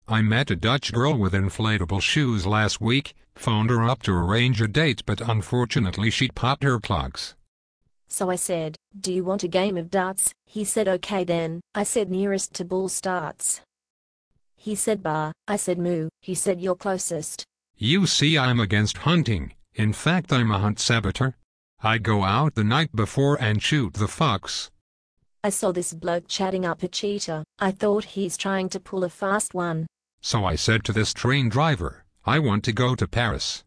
I met a Dutch girl with inflatable shoes last week, phoned her up to arrange a date but unfortunately she popped her clogs. So I said, do you want a game of darts? He said okay then. I said nearest to ball starts. He said bar. I said moo. He said you're closest. You see, I'm against hunting. In fact, I'm a hunt saboteur. I go out the night before and shoot the fox. I saw this bloke chatting up a cheetah. I thought he's trying to pull a fast one. So I said to this train driver, I want to go to Paris.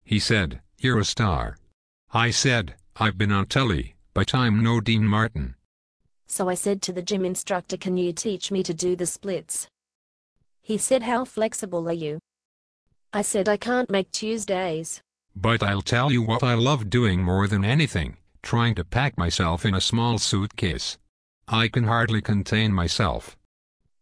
He said, you're a star. I said, I've been on telly, but I'm no Dean Martin. So I said to the gym instructor, can you teach me to do the splits? He said, how flexible are you? I said, I can't make Tuesdays. But I'll tell you what I love doing more than anything, trying to pack myself in a small suitcase. I can hardly contain myself.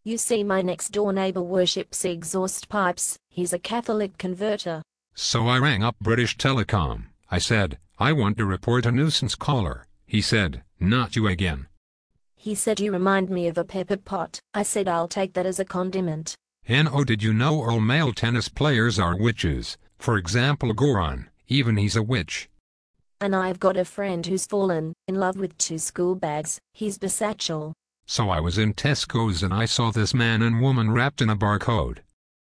You see, my next door neighbor worships exhaust pipes. He's a Catholic converter. So I rang up British Telecom. I said, I want to report a nuisance caller. He said, not you again. He said, you remind me of a pepper pot. I said, I'll take that as a condiment. And oh, did you know all male tennis players are witches? For example, Goran, even he's a witch. And I've got a friend who's fallen in love with 2 school bags. He's bisexual. So I was in Tesco's and I saw this man and woman wrapped in a barcode.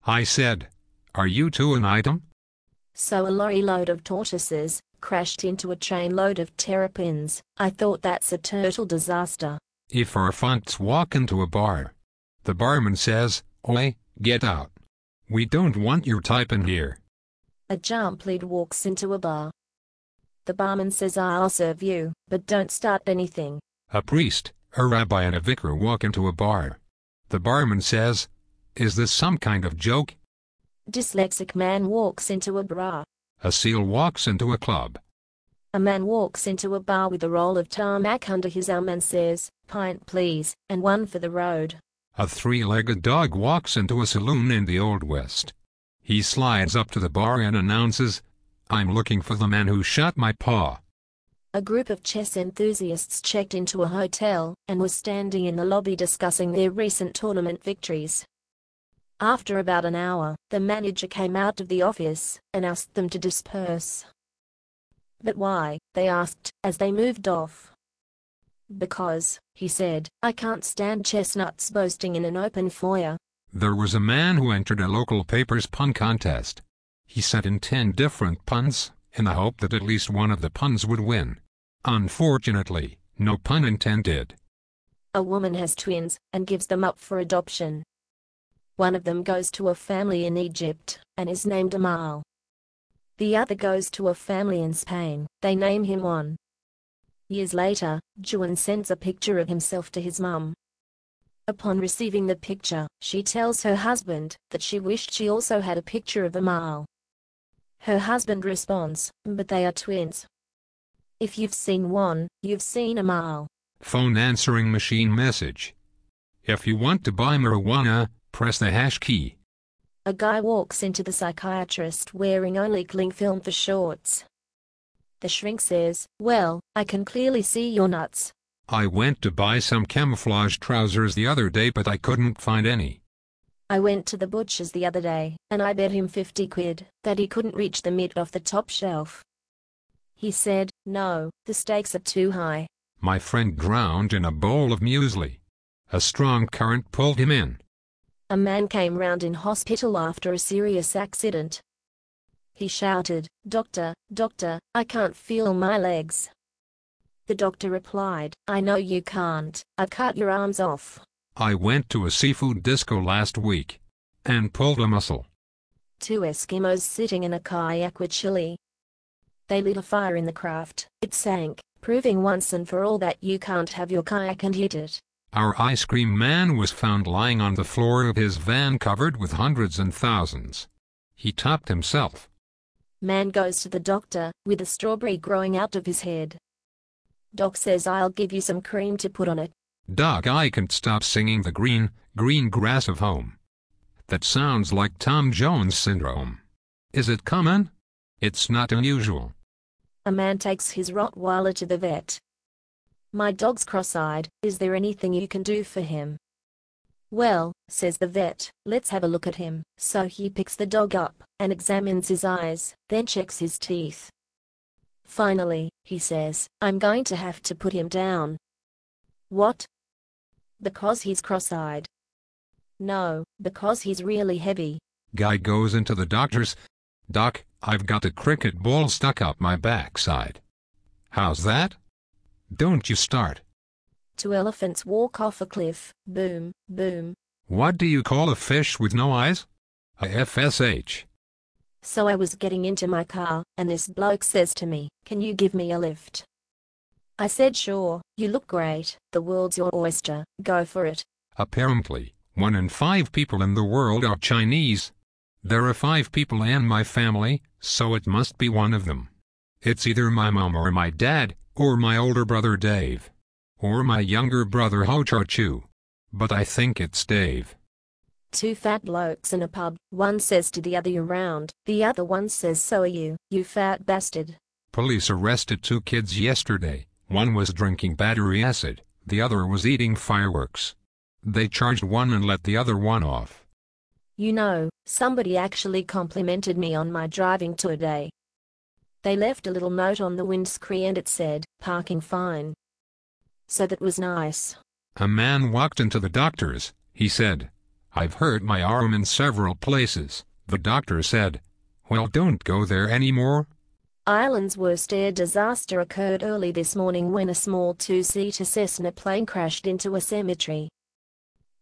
I said, are you two an item? So a lorry load of tortoises crashed into a trainload of terrapins. I thought that's a total disaster. If our funks walk into a bar, the barman says, oi, get out. We don't want your type in here. A jump lead walks into a bar. The barman says, I'll serve you, but don't start anything. A priest, a rabbi and a vicar walk into a bar. The barman says, is this some kind of joke? Dyslexic man walks into a bra. A seal walks into a club. A man walks into a bar with a roll of tarmac under his arm and says, pint please, and one for the road. A 3-legged dog walks into a saloon in the Old West. He slides up to the bar and announces, I'm looking for the man who shot my paw. A group of chess enthusiasts checked into a hotel and were standing in the lobby discussing their recent tournament victories. After about an hour, the manager came out of the office and asked them to disperse. But why? They asked as they moved off. Because, he said, I can't stand chestnuts boasting in an open foyer. There was a man who entered a local paper's pun contest. He sent in 10 different puns, in the hope that at least one of the puns would win. Unfortunately, no pun intended. A woman has twins and gives them up for adoption. One of them goes to a family in Egypt and is named Amal. The other goes to a family in Spain. They name him Juan. Years later, Juan sends a picture of himself to his mum. Upon receiving the picture, she tells her husband that she wished she also had a picture of Amal. Her husband responds, but they are twins. If you've seen one, you've seen Amal. Phone answering machine message. If you want to buy marijuana, press the hash key. A guy walks into the psychiatrist wearing only cling film for shorts. The shrink says, well, I can clearly see your nuts. I went to buy some camouflage trousers the other day but I couldn't find any. I went to the butcher's the other day, and I bet him 50 quid that he couldn't reach the meat off the top shelf. He said, no, the stakes are too high. My friend drowned in a bowl of muesli. A strong current pulled him in. A man came round in hospital after a serious accident. He shouted, Doctor, doctor, I can't feel my legs. The doctor replied, I know you can't, I cut your arms off. I went to a seafood disco last week and pulled a muscle. 2 Eskimos sitting in a kayak with chili. They lit a fire in the craft. It sank, proving once and for all that you can't have your kayak and hit it. Our ice cream man was found lying on the floor of his van covered with hundreds and thousands. He topped himself. Man goes to the doctor with a strawberry growing out of his head. Doc says, I'll give you some cream to put on it. Doc, I can't stop singing the green, green grass of home. That sounds like Tom Jones syndrome. Is it common? It's not unusual. A man takes his Rottweiler to the vet. My dog's cross-eyed, is there anything you can do for him? Well, says the vet, let's have a look at him. So he picks the dog up and examines his eyes, then checks his teeth. Finally, he says, I'm going to have to put him down. What? Because he's cross-eyed. No, because he's really heavy. Guy goes into the doctor's. Doc, I've got a cricket ball stuck up my backside. How's that? Don't you start. Two elephants walk off a cliff. Boom, boom. What do you call a fish with no eyes? A FSH. So I was getting into my car, and this bloke says to me, can you give me a lift? I said sure, you look great, the world's your oyster, go for it. Apparently, 1 in 5 people in the world are Chinese. There are 5 people in my family, so it must be one of them. It's either my mom or my dad, or my older brother Dave. Or my younger brother Ho Cho Chu. But I think it's Dave. Two fat blokes in a pub, one says to the other you're round, the other one says so are you fat bastard. Police arrested 2 kids yesterday, one was drinking battery acid, the other was eating fireworks. They charged one and let the other one off. You know, somebody actually complimented me on my driving today. They left a little note on the windscreen and it said, parking fine. So that was nice. A man walked into the doctor's, he said, I've hurt my arm in several places. The doctor said, well, don't go there anymore. Ireland's worst air disaster occurred early this morning when a small 2-seater Cessna plane crashed into a cemetery.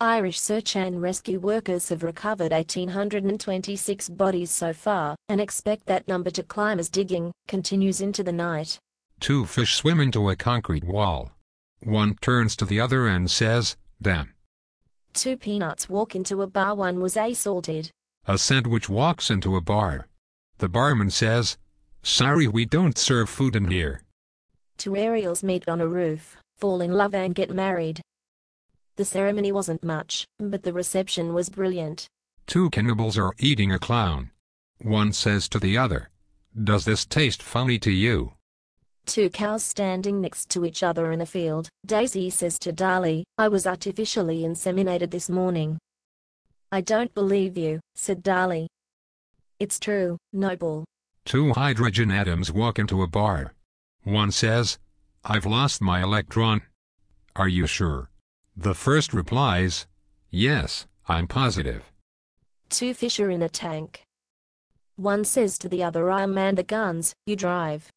Irish search and rescue workers have recovered 1,826 bodies so far, and expect that number to climb as digging continues into the night. 2 fish swim into a concrete wall. One turns to the other and says, damn. 2 peanuts walk into a bar, one was assaulted. A sandwich walks into a bar. The barman says, sorry, we don't serve food in here. 2 Ariels meet on a roof, fall in love and get married. The ceremony wasn't much, but the reception was brilliant. 2 cannibals are eating a clown. One says to the other, does this taste funny to you? 2 cows standing next to each other in a field. Daisy says to Dolly, I was artificially inseminated this morning. I don't believe you, said Dolly. It's true, Noble. 2 hydrogen atoms walk into a bar. One says, I've lost my electron. Are you sure? The first replies, yes, I'm positive. 2 fish are in a tank. One says to the other, I'll man the guns, you drive.